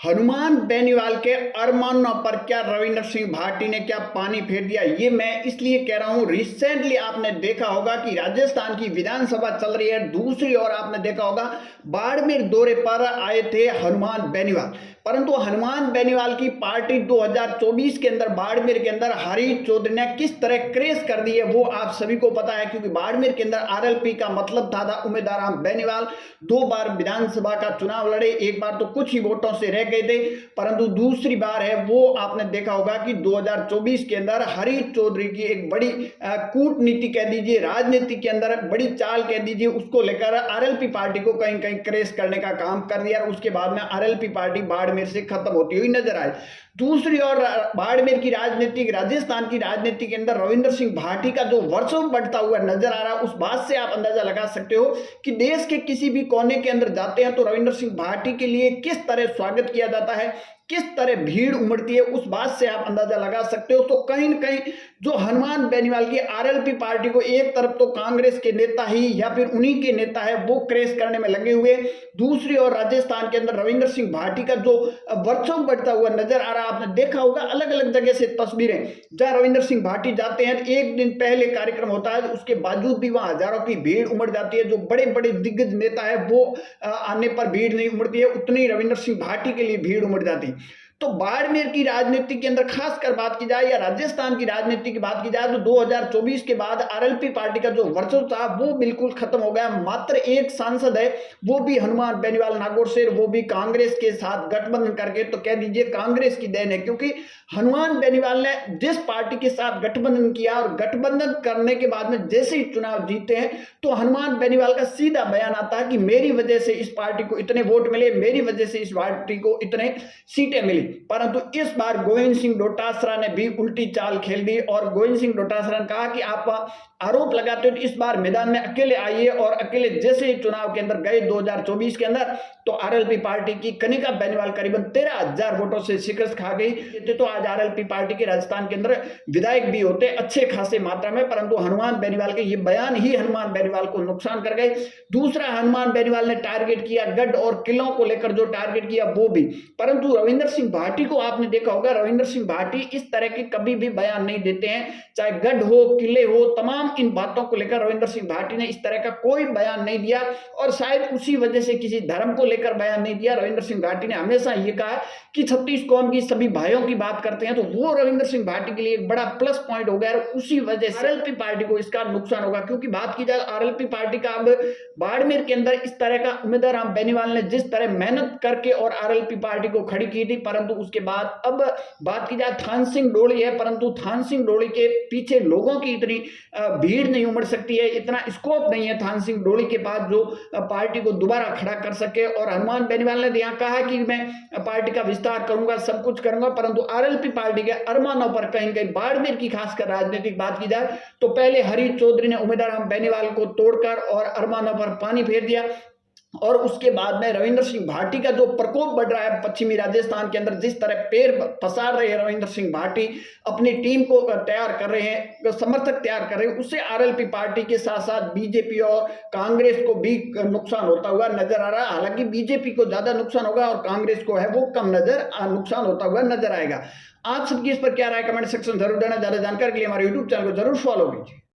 हनुमान बेनीवाल के अरमानों पर क्या रविंद्र सिंह भाटी ने क्या पानी फेर दिया, ये मैं इसलिए कह रहा हूं। रिसेंटली आपने देखा होगा कि राजस्थान की विधानसभा चल रही है, दूसरी ओर आपने देखा होगा बाड़मेर दौरे पर आए थे हनुमान बेनीवाल। परंतु हनुमान बेनीवाल की पार्टी 2024 के अंदर बाड़मेर के अंदर हरीश चौधरी ने किस तरह क्रेज कर दी है वो आप सभी को पता है, क्योंकि बाड़मेर के अंदर आरएलपी का मतलब था उम्मीदवार राम बेनीवाल 2 बार विधानसभा का चुनाव लड़े, एक बार तो कुछ ही वोटों से रह गए थे, परंतु दूसरी बार है वो आपने देखा होगा कि 2024 के अंदर हरीश चौधरी की एक बड़ी कूटनीति कह दीजिए, राजनीति के अंदर बड़ी चाल कह दीजिए, उसको लेकर आरएलपी पार्टी को कहीं कहीं क्रेज करने का काम कर दिया और उसके बाद में आरएलपी पार्टी बाड़मेर से खत्म होती हुई नजर आई। दूसरी ओर बाड़मेर की राजनीति, राजस्थान की राजनीति के अंदर रविंद्र सिंह भाटी का जो वर्चस्व बढ़ता हुआ नजर आ रहा है, उस बात से आप अंदाजा लगा सकते हो कि देश के किसी भी कोने के अंदर जाते हैं तो रविंद्र सिंह भाटी के लिए किस तरह स्वागत किया जाता है, किस तरह भीड़ उमड़ती है, उस बात से आप अंदाजा लगा सकते हो। तो कहीं न कहीं जो हनुमान बेनीवाल की आरएलपी पार्टी को एक तरफ तो कांग्रेस के नेता ही या फिर उन्हीं के नेता है वो क्रेज करने में लगे हुए, दूसरी ओर राजस्थान के अंदर रविंद्र सिंह भाटी का जो वर्चस्व बढ़ता हुआ नजर आ रहा है। आपने देखा होगा अलग अलग जगह से तस्वीरें जहां रविंद्र सिंह भाटी जाते हैं, एक दिन पहले कार्यक्रम होता है, उसके बावजूद भी वहां हजारों की भीड़ उमड़ जाती है। जो बड़े बड़े दिग्गज नेता है वो आने पर भीड़ नहीं उमड़ती है, उतनी रविंद्र सिंह भाटी के लिए भीड़ उमड़ जाती है। तो बाड़मेर की राजनीति के अंदर खासकर बात की जाए या राजस्थान की राजनीति की बात की जाए तो 2024 के बाद आरएलपी पार्टी का जो वर्चस्व था वो बिल्कुल खत्म हो गया। मात्र एक सांसद है, वो भी हनुमान बेनीवाल नागौर से, वो भी कांग्रेस के साथ गठबंधन करके, तो कह दीजिए कांग्रेस की देन है, क्योंकि हनुमान बेनीवाल ने जिस पार्टी के साथ गठबंधन किया और गठबंधन करने के बाद में जैसे ही चुनाव जीते हैं तो हनुमान बेनीवाल का सीधा बयान आता है कि मेरी वजह से इस पार्टी को इतने वोट मिले, मेरी वजह से इस पार्टी को इतने सीटें मिली। परंतु इस बार गोविंद सिंह डोटासरा ने भी उल्टी चाल खेल दी और गोविंद सिंह डोटासरा ने कहा कि आप आरोप लगाते हो तो इस बार मैदान में अकेले आइए, और अकेले जैसे ही चुनाव के अंदर गए 2024 के अंदर तो आरएलपी पार्टी की कनिका बेनीवाल करीबन 13,000 वोटों से शिकस्त खा गई। तो आज आरएलपी पार्टी के राजस्थान के अंदर विधायक भी होते अच्छे खासे मात्रा में, परंतु हनुमान बेनीवाल के ये बयान ही हनुमान बेनीवाल को नुकसान कर गए। दूसरा, हनुमान बेनीवाल ने टारगेट किया गढ़ और किलों को लेकर, जो टारगेट किया वो भी, परंतु रविंद्र सिंह भाटी को आपने देखा होगा, रविंद्र सिंह भाटी इस तरह के कभी भी बयान नहीं देते हैं, चाहे गढ़ हो किले हो, तमाम इन बातों को लेकर रविंद्र सिंह भाटी ने इस तरह का कोई बयान नहीं दिया और शायद उसी वजह से किसी धर्म को लेकर बयान नहीं दिया। रविंद्र सिंह भाटी ने हमेशा ये कहा कि 36 कौम की सभी भाइयों की बात करते हैं, तो वो रविंद्र सिंह भाटी के लिए एक बड़ा प्लस पॉइंट हो गया और उसी वजह से आरएलपी पार्टी को इसका नुकसान होगा। क्योंकि बात की जाए आरएलपी पार्टी का, अब बाड़मेर के अंदर इस तरह का उम्मीदवार राम बेनीवाल ने जिस तरह मेहनत करके और आरएलपी पार्टी को खड़ी की थी, परंतु उसके बाद अब बात की जाए थान सिंह डोली है, परंतु थान सिंह डोली के पीछे लोगों की इतनी भीड़ नहीं उमड़ सकती है, इतना स्कोप नहीं है थान सिंह डोली के पास जो पार्टी को दोबारा खड़ा कर सके। और हनुमान बेनीवाल ने यहाँ कहा कि मैं पार्टी का विस्तार करूंगा, सब कुछ करूंगा, परंतु आरएलपी पार्टी के अरमानों पर कहीं कहीं बाड़मेर की खासकर राजनीतिक बात की जाए तो पहले हरीश चौधरी ने उम्मीदवार राम बेनीवाल को तोड़कर और अरमानों पर पानी फेर दिया, और उसके बाद में रविंद्र सिंह भाटी का जो प्रकोप बढ़ रहा है पश्चिमी राजस्थान के अंदर, जिस तरह पैर पसार रहे हैं रविंद्र सिंह भाटी, अपनी टीम को तैयार कर रहे हैं, समर्थक तैयार कर रहे हैं, उससे आरएलपी पार्टी के साथ साथ बीजेपी और कांग्रेस को भी नुकसान होता हुआ नजर आ रहा है। हालांकि बीजेपी को ज्यादा नुकसान होगा और कांग्रेस को है वो कम नुकसान होता हुआ नजर आएगा। आप सबकी इस पर क्या राय, कमेंट सेक्शन जरूर देना। ज्यादा जानकारी के लिए हमारे यूट्यूब चैनल को जरूर फॉलो कीजिए।